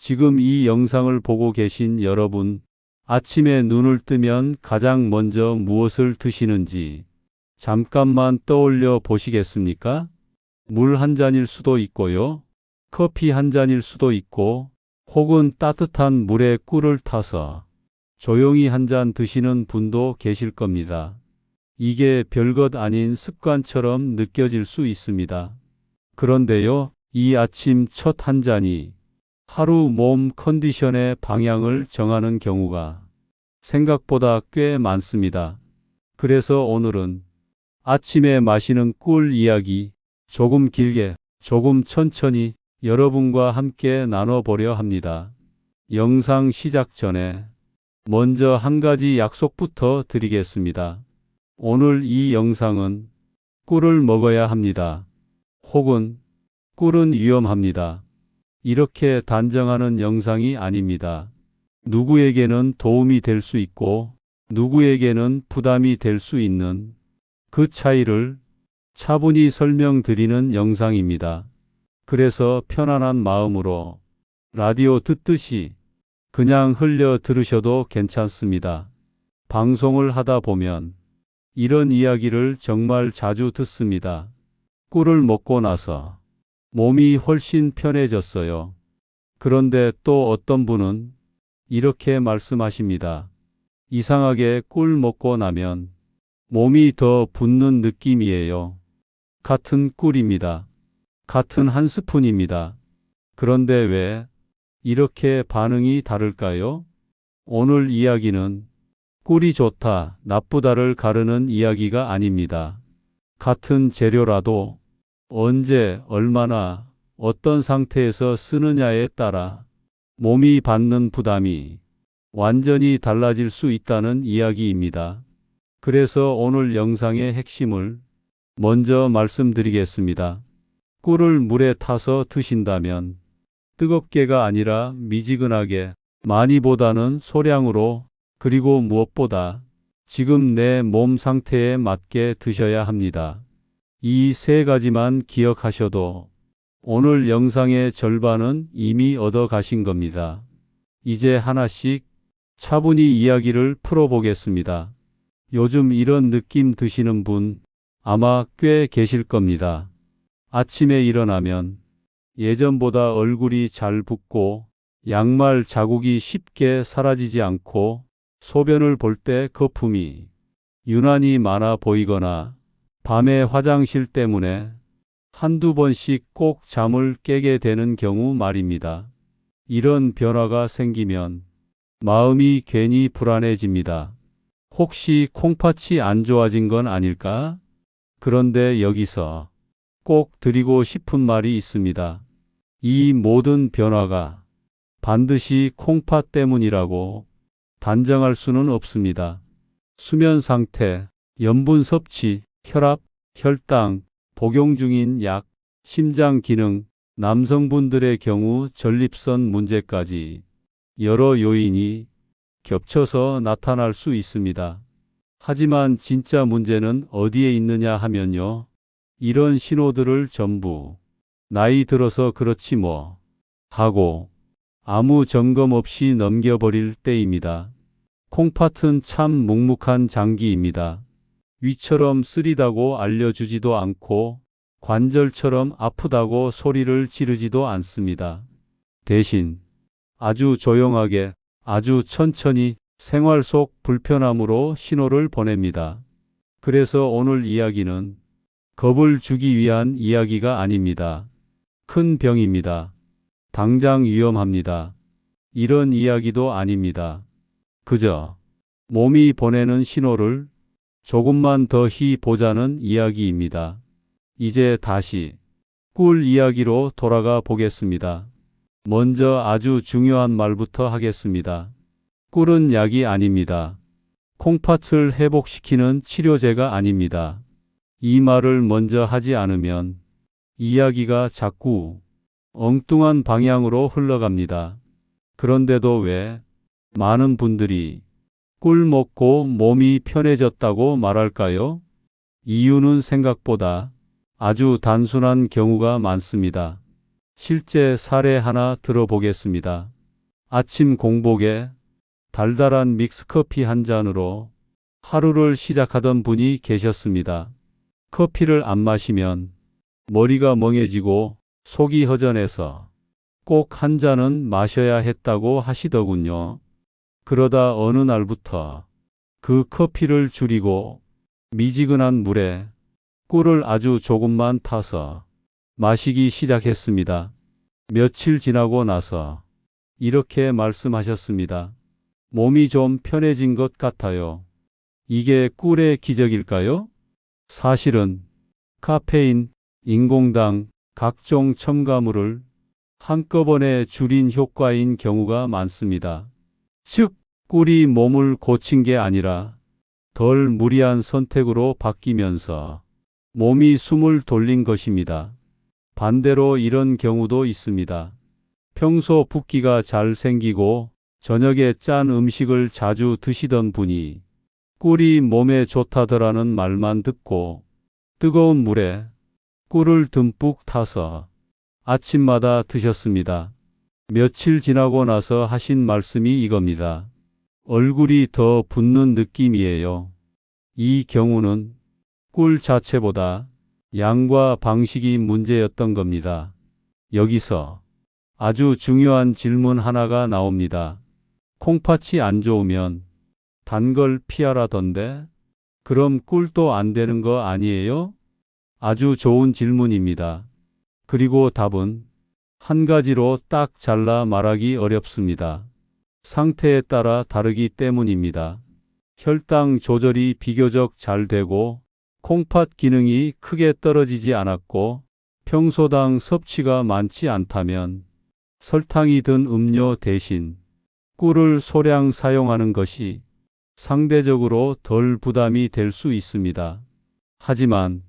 지금 이 영상을 보고 계신 여러분, 아침에 눈을 뜨면 가장 먼저 무엇을 드시는지 잠깐만 떠올려 보시겠습니까? 물 한 잔일 수도 있고요. 커피 한 잔일 수도 있고, 혹은 따뜻한 물에 꿀을 타서 조용히 한 잔 드시는 분도 계실 겁니다. 이게 별것 아닌 습관처럼 느껴질 수 있습니다. 그런데요, 이 아침 첫 한 잔이 하루 몸 컨디션의 방향을 정하는 경우가 생각보다 꽤 많습니다. 그래서 오늘은 아침에 마시는 꿀 이야기 조금 길게, 조금 천천히 여러분과 함께 나눠보려 합니다. 영상 시작 전에 먼저 한 가지 약속부터 드리겠습니다. 오늘 이 영상은 꿀을 먹어야 합니다. 혹은 꿀은 위험합니다. 이렇게 단정하는 영상이 아닙니다. 누구에게는 도움이 될 수 있고 누구에게는 부담이 될 수 있는 그 차이를 차분히 설명드리는 영상입니다. 그래서 편안한 마음으로 라디오 듣듯이 그냥 흘려 들으셔도 괜찮습니다. 방송을 하다 보면 이런 이야기를 정말 자주 듣습니다. 꿀을 먹고 나서 몸이 훨씬 편해졌어요. 그런데 또 어떤 분은 이렇게 말씀하십니다. 이상하게 꿀 먹고 나면 몸이 더 붓는 느낌이에요. 같은 꿀입니다. 같은 한 스푼입니다. 그런데 왜 이렇게 반응이 다를까요? 오늘 이야기는 꿀이 좋다, 나쁘다를 가르는 이야기가 아닙니다. 같은 재료라도 언제, 얼마나, 어떤 상태에서 쓰느냐에 따라 몸이 받는 부담이 완전히 달라질 수 있다는 이야기입니다. 그래서 오늘 영상의 핵심을 먼저 말씀드리겠습니다. 꿀을 물에 타서 드신다면 뜨겁게가 아니라 미지근하게, 많이보다는 소량으로, 그리고 무엇보다 지금 내 몸 상태에 맞게 드셔야 합니다. 이 세 가지만 기억하셔도 오늘 영상의 절반은 이미 얻어 가신 겁니다. 이제 하나씩 차분히 이야기를 풀어보겠습니다. 요즘 이런 느낌 드시는 분 아마 꽤 계실 겁니다. 아침에 일어나면 예전보다 얼굴이 잘 붓고 양말 자국이 쉽게 사라지지 않고 소변을 볼 때 거품이 유난히 많아 보이거나 밤에 화장실 때문에 한두 번씩 꼭 잠을 깨게 되는 경우 말입니다. 이런 변화가 생기면 마음이 괜히 불안해집니다. 혹시 콩팥이 안 좋아진 건 아닐까? 그런데 여기서 꼭 드리고 싶은 말이 있습니다. 이 모든 변화가 반드시 콩팥 때문이라고 단정할 수는 없습니다. 수면 상태, 염분 섭취, 혈압, 혈당, 복용 중인 약, 심장 기능, 남성분들의 경우 전립선 문제까지 여러 요인이 겹쳐서 나타날 수 있습니다. 하지만 진짜 문제는 어디에 있느냐 하면요. 이런 신호들을 전부 나이 들어서 그렇지 뭐 하고 아무 점검 없이 넘겨버릴 때입니다. 콩팥은 참 묵묵한 장기입니다. 위처럼 쓰리다고 알려주지도 않고 관절처럼 아프다고 소리를 지르지도 않습니다. 대신 아주 조용하게, 아주 천천히 생활 속 불편함으로 신호를 보냅니다. 그래서 오늘 이야기는 겁을 주기 위한 이야기가 아닙니다. 큰 병입니다. 당장 위험합니다. 이런 이야기도 아닙니다. 그저 몸이 보내는 신호를 조금만 더 보자는 이야기입니다. 이제 다시 꿀 이야기로 돌아가 보겠습니다. 먼저 아주 중요한 말부터 하겠습니다. 꿀은 약이 아닙니다. 콩팥을 회복시키는 치료제가 아닙니다. 이 말을 먼저 하지 않으면 이야기가 자꾸 엉뚱한 방향으로 흘러갑니다. 그런데도 왜 많은 분들이 꿀 먹고 몸이 편해졌다고 말할까요? 이유는 생각보다 아주 단순한 경우가 많습니다. 실제 사례 하나 들어보겠습니다. 아침 공복에 달달한 믹스커피 한 잔으로 하루를 시작하던 분이 계셨습니다. 커피를 안 마시면 머리가 멍해지고 속이 허전해서 꼭 한 잔은 마셔야 했다고 하시더군요. 그러다 어느 날부터 그 커피를 줄이고 미지근한 물에 꿀을 아주 조금만 타서 마시기 시작했습니다. 며칠 지나고 나서 이렇게 말씀하셨습니다. 몸이 좀 편해진 것 같아요. 이게 꿀의 기적일까요? 사실은 카페인, 인공당, 각종 첨가물을 한꺼번에 줄인 효과인 경우가 많습니다. 즉, 꿀이 몸을 고친 게 아니라 덜 무리한 선택으로 바뀌면서 몸이 숨을 돌린 것입니다. 반대로 이런 경우도 있습니다. 평소 붓기가 잘 생기고 저녁에 짠 음식을 자주 드시던 분이 꿀이 몸에 좋다더라는 말만 듣고 뜨거운 물에 꿀을 듬뿍 타서 아침마다 드셨습니다. 며칠 지나고 나서 하신 말씀이 이겁니다. 얼굴이 더 붓는 느낌이에요. 이 경우는 꿀 자체보다 양과 방식이 문제였던 겁니다. 여기서 아주 중요한 질문 하나가 나옵니다. 콩팥이 안 좋으면 단 걸 피하라던데 그럼 꿀도 안 되는 거 아니에요? 아주 좋은 질문입니다. 그리고 답은 한 가지로 딱 잘라 말하기 어렵습니다. 상태에 따라 다르기 때문입니다. 혈당 조절이 비교적 잘 되고 콩팥 기능이 크게 떨어지지 않았고 평소당 섭취가 많지 않다면 설탕이 든 음료 대신 꿀을 소량 사용하는 것이 상대적으로 덜 부담이 될 수 있습니다. 하지만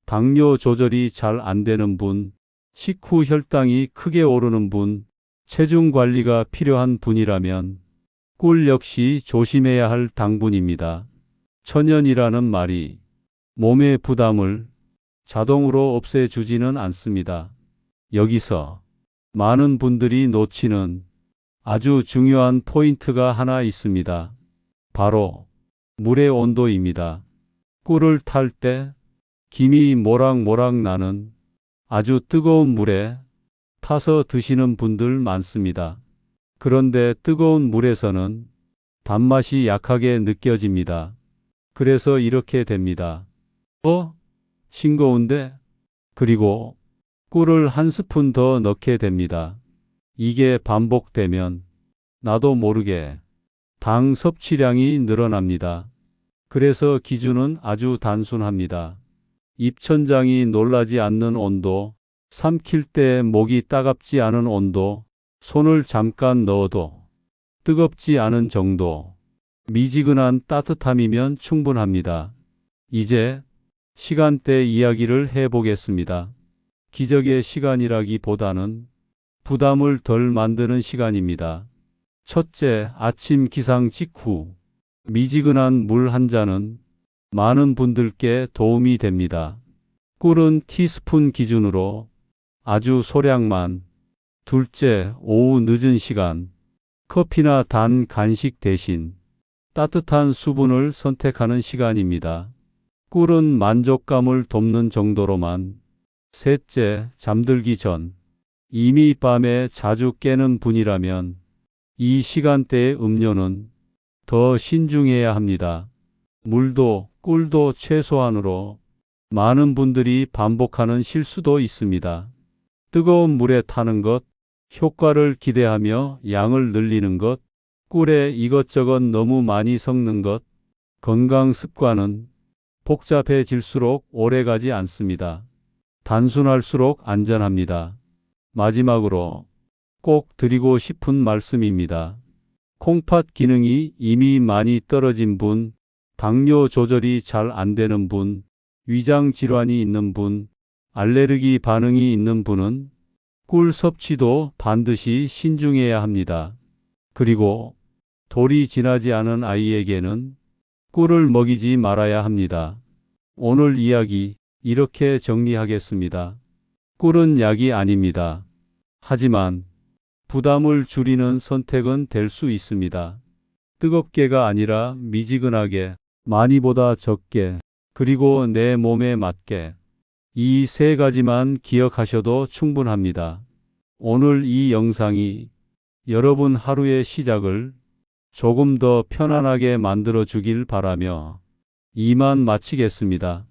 당뇨 조절이 잘 안 되는 분, 식후 혈당이 크게 오르는 분, 체중 관리가 필요한 분이라면 꿀 역시 조심해야 할 당분입니다. 천연이라는 말이 몸의 부담을 자동으로 없애주지는 않습니다. 여기서 많은 분들이 놓치는 아주 중요한 포인트가 하나 있습니다. 바로 물의 온도입니다. 꿀을 탈 때 김이 모락모락 나는 아주 뜨거운 물에 타서 드시는 분들 많습니다. 그런데 뜨거운 물에서는 단맛이 약하게 느껴집니다. 그래서 이렇게 됩니다. 싱거운데? 그리고 꿀을 한 스푼 더 넣게 됩니다. 이게 반복되면 나도 모르게 당 섭취량이 늘어납니다. 그래서 기준은 아주 단순합니다. 입천장이 놀라지 않는 온도, 삼킬 때 목이 따갑지 않은 온도, 손을 잠깐 넣어도 뜨겁지 않은 정도, 미지근한 따뜻함이면 충분합니다. 이제 시간대 이야기를 해보겠습니다. 기적의 시간이라기보다는 부담을 덜 만드는 시간입니다. 첫째, 아침 기상 직후 미지근한 물 한 잔은 많은 분들께 도움이 됩니다. 꿀은 티스푼 기준으로 아주 소량만. 둘째, 오후 늦은 시간 커피나 단 간식 대신 따뜻한 수분을 선택하는 시간입니다. 꿀은 만족감을 돕는 정도로만. 셋째, 잠들기 전 이미 밤에 자주 깨는 분이라면 이 시간대의 음료는 더 신중해야 합니다. 물도 꿀도 최소한으로. 많은 분들이 반복하는 실수도 있습니다. 뜨거운 물에 타는 것, 효과를 기대하며 양을 늘리는 것, 꿀에 이것저것 너무 많이 섞는 것. 건강 습관은 복잡해질수록 오래가지 않습니다. 단순할수록 안전합니다. 마지막으로 꼭 드리고 싶은 말씀입니다. 콩팥 기능이 이미 많이 떨어진 분, 당뇨 조절이 잘 안 되는 분, 위장 질환이 있는 분, 알레르기 반응이 있는 분은 꿀 섭취도 반드시 신중해야 합니다. 그리고 돌이 지나지 않은 아이에게는 꿀을 먹이지 말아야 합니다. 오늘 이야기 이렇게 정리하겠습니다. 꿀은 약이 아닙니다. 하지만 부담을 줄이는 선택은 될 수 있습니다. 뜨겁게가 아니라 미지근하게, 많이보다 적게, 그리고 내 몸에 맞게. 이 세 가지만 기억하셔도 충분합니다. 오늘 이 영상이 여러분 하루의 시작을 조금 더 편안하게 만들어 주길 바라며 이만 마치겠습니다.